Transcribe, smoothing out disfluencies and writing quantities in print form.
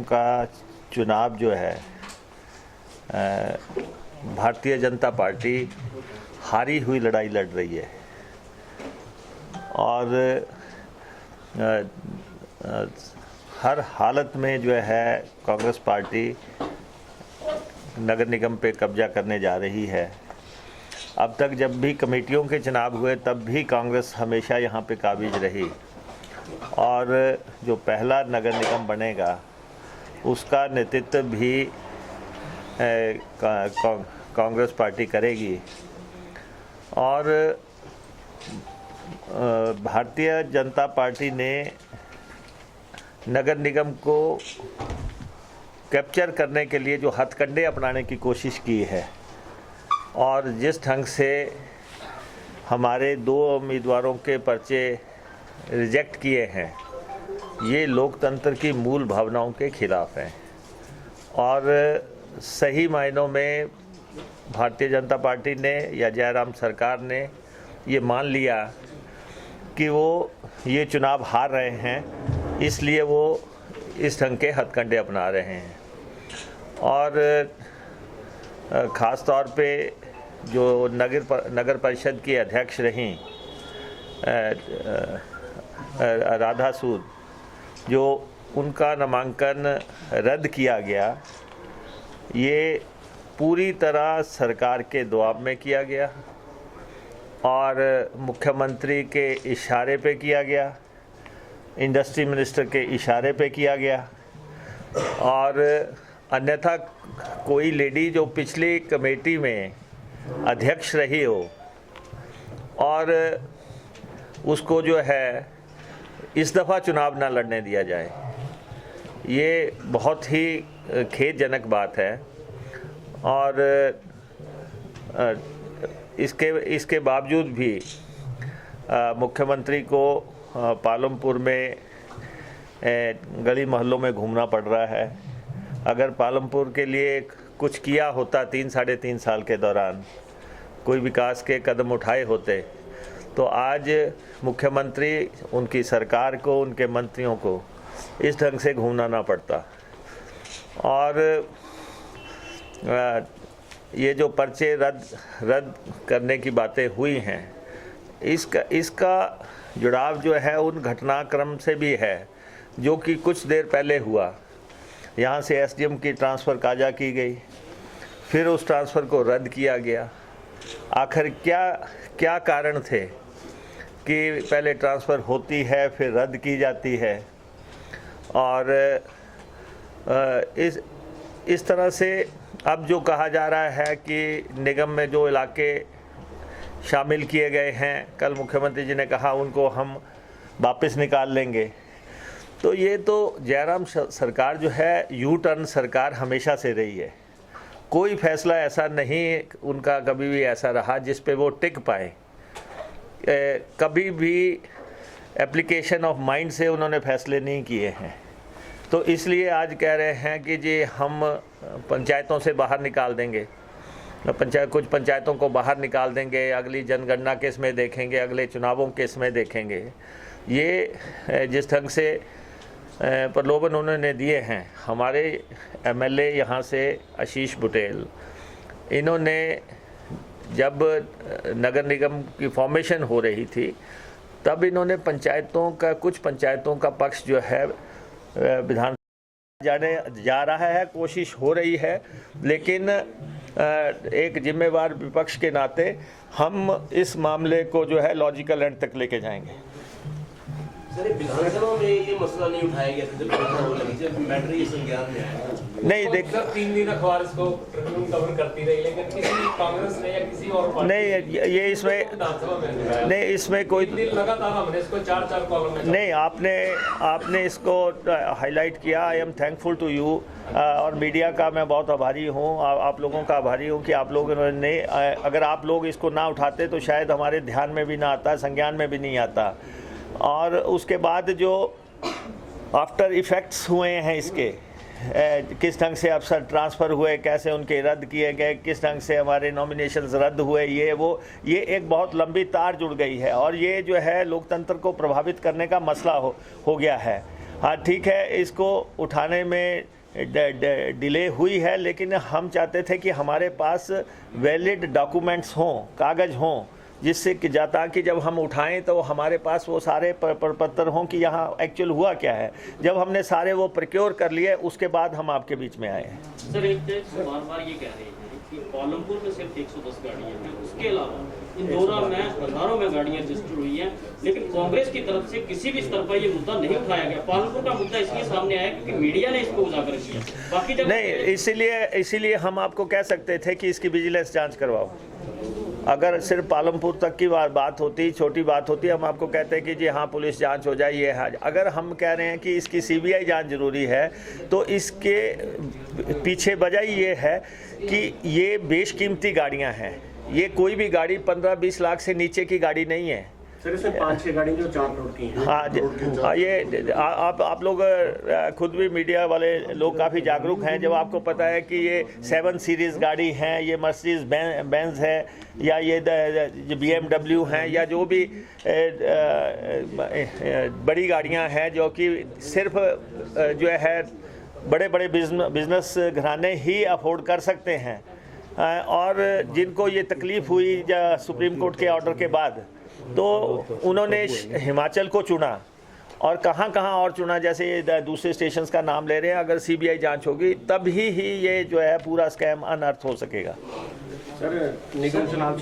का चुनाव जो है भारतीय जनता पार्टी हारी हुई लड़ाई लड़ रही है और हर हालत में जो है कांग्रेस पार्टी नगर निगम पे कब्जा करने जा रही है। अब तक जब भी कमेटियों के चुनाव हुए तब भी कांग्रेस हमेशा यहाँ पे काबिज रही और जो पहला नगर निगम बनेगा उसका नेतृत्व भी कांग्रेस पार्टी करेगी और भारतीय जनता पार्टी ने नगर निगम को कैप्चर करने के लिए जो हथकंडे अपनाने की कोशिश की है और जिस ढंग से हमारे 2 उम्मीदवारों के पर्चे रिजेक्ट किए हैं, ये लोकतंत्र की मूल भावनाओं के खिलाफ हैं और सही मायनों में भारतीय जनता पार्टी ने या जयराम सरकार ने ये मान लिया कि वो ये चुनाव हार रहे हैं, इसलिए वो इस ढंग के हथकंडे अपना रहे हैं और ख़ास तौर पे जो नगर परिषद की अध्यक्ष रहीं राधा सूद, जो उनका नामांकन रद्द किया गया, ये पूरी तरह सरकार के दबाव में किया गया और मुख्यमंत्री के इशारे पे किया गया, इंडस्ट्री मिनिस्टर के इशारे पे किया गया और अन्यथा कोई लेडी जो पिछली कमेटी में अध्यक्ष रही हो और उसको जो है इस दफ़ा चुनाव ना लड़ने दिया जाए, ये बहुत ही खेदजनक बात है और इसके बावजूद भी मुख्यमंत्री को पालमपुर में गली मोहल्लों में घूमना पड़ रहा है। अगर पालमपुर के लिए कुछ किया होता 3-3.5 साल के दौरान, कोई विकास के कदम उठाए होते तो आज मुख्यमंत्री, उनकी सरकार को, उनके मंत्रियों को इस ढंग से घूमना ना पड़ता। और ये जो पर्चे रद्द करने की बातें हुई हैं, इसका जुड़ाव जो है उन घटनाक्रम से भी है जो कि कुछ देर पहले हुआ। यहाँ से एसडीएम की ट्रांसफ़र काजा की गई, फिर उस ट्रांसफ़र को रद्द किया गया। आखिर क्या कारण थे कि पहले ट्रांसफ़र होती है फिर रद्द की जाती है और इस तरह से अब जो कहा जा रहा है कि निगम में जो इलाके शामिल किए गए हैं, कल मुख्यमंत्री जी ने कहा उनको हम वापस निकाल लेंगे। तो ये तो जयराम सरकार जो है यू टर्न सरकार हमेशा से रही है। कोई फैसला ऐसा नहीं उनका कभी भी ऐसा रहा जिस पे वो टिक पाए। कभी भी एप्लीकेशन ऑफ माइंड से उन्होंने फैसले नहीं किए हैं। तो इसलिए आज कह रहे हैं कि जी हम पंचायतों से बाहर निकाल देंगे, कुछ पंचायतों को बाहर निकाल देंगे, अगली जनगणना के इसमें देखेंगे, अगले चुनावों के इसमें देखेंगे। ये जिस ढंग से प्रलोभन उन्होंने दिए हैं, हमारे एमएलए यहाँ से आशीष बुटेल, इन्होंने जब नगर निगम की फॉर्मेशन हो रही थी तब इन्होंने कुछ पंचायतों का पक्ष जो है विधान जाने जा रहा है, कोशिश हो रही है, लेकिन एक जिम्मेवार विपक्ष के नाते हम इस मामले को जो है लॉजिकल एंड तक लेके जाएंगे। सर, विधानसभा में ये मसला नहीं उठाया गया था जब मैटर ये संज्ञान में आया? नहीं, देख 3 दिन अखबार इसको कवर करती रही, लेकिन किसी कांग्रेस ने या किसी और पार्टी नहीं, ये इसमें नहीं, इसमें कोई लगातार हमने इसको 4 कॉलम में नहीं, आपने इसको हाईलाइट किया। I am thankful to you और मीडिया का मैं बहुत आभारी हूँ, आप लोगों का आभारी हूँ कि आप लोगों ने, अगर आप लोग इसको ना उठाते तो शायद हमारे ध्यान में भी ना आता, संज्ञान में भी नहीं आता। और उसके बाद जो आफ्टर इफ़ेक्ट्स हुए हैं इसके, किस ढंग से अफसर ट्रांसफ़र हुए, कैसे उनके रद्द किए गए, किस ढंग से हमारे नॉमिनेशंस रद्द हुए, ये एक बहुत लंबी तार जुड़ गई है और ये जो है लोकतंत्र को प्रभावित करने का मसला हो गया है। हाँ ठीक है, इसको उठाने में डिले हुई है, लेकिन हम चाहते थे कि हमारे पास वैलिड डॉक्यूमेंट्स हों, कागज़ हों, जिससे कि ताकि जब हम उठाएं तो हमारे पास वो सारे पत्र हों कि यहाँ एक्चुअल हुआ क्या है। जब हमने सारे वो प्रोक्योर कर लिए, उसके बाद हम आपके बीच में आए हैं। सर एक बार ये कह रहे हैं कि पालमपुर में सिर्फ 110 गाड़ियाँ हैं, उसके अलावा इंदौरा में हजारों में गाड़ियाँ रजिस्टर हुई हैं, लेकिन कांग्रेस की तरफ से किसी भी स्तर पर ये मुद्दा नहीं उठाया गया। पालमपुर का मुद्दा इसलिए सामने आया क्योंकि मीडिया ने इसको उजागर किया, बाकी जब नहीं, इसीलिए हम आपको कह सकते थे कि इसकी विजिलेंस जांच करवाओ। अगर सिर्फ पालमपुर तक की बात होती, छोटी बात होती, हम आपको कहते हैं कि जी हाँ पुलिस जांच हो जाए, ये है। अगर हम कह रहे हैं कि इसकी सीबीआई जांच जरूरी है, तो इसके पीछे वजह ये है कि ये बेशकीमती गाड़ियां हैं। ये कोई भी गाड़ी 15-20 लाख से नीचे की गाड़ी नहीं है। सर इसमें 5-6 गाड़ी जो 4 करोड़ की हैं। हाँ, ये आप लोग खुद भी मीडिया वाले लोग काफ़ी जागरूक हैं। जब आपको पता है कि ये 7 सीरीज़ गाड़ी हैं, ये मर्सिडीज बेंज है, या ये BMW हैं, या जो भी बड़ी गाड़ियां हैं जो कि सिर्फ जो है बड़े बड़े बिजनेस घराने ही अफोर्ड कर सकते हैं, और जिनको ये तकलीफ़ हुई सुप्रीम कोर्ट के ऑर्डर के बाद, तो उन्होंने हिमाचल को चुना, और कहाँ कहाँ और चुना, जैसे ये दूसरे स्टेशंस का नाम ले रहे हैं। अगर सीबीआई जांच होगी तब ही ये जो है पूरा स्कैम अनर्थ हो सकेगा। सर निगम चुनाव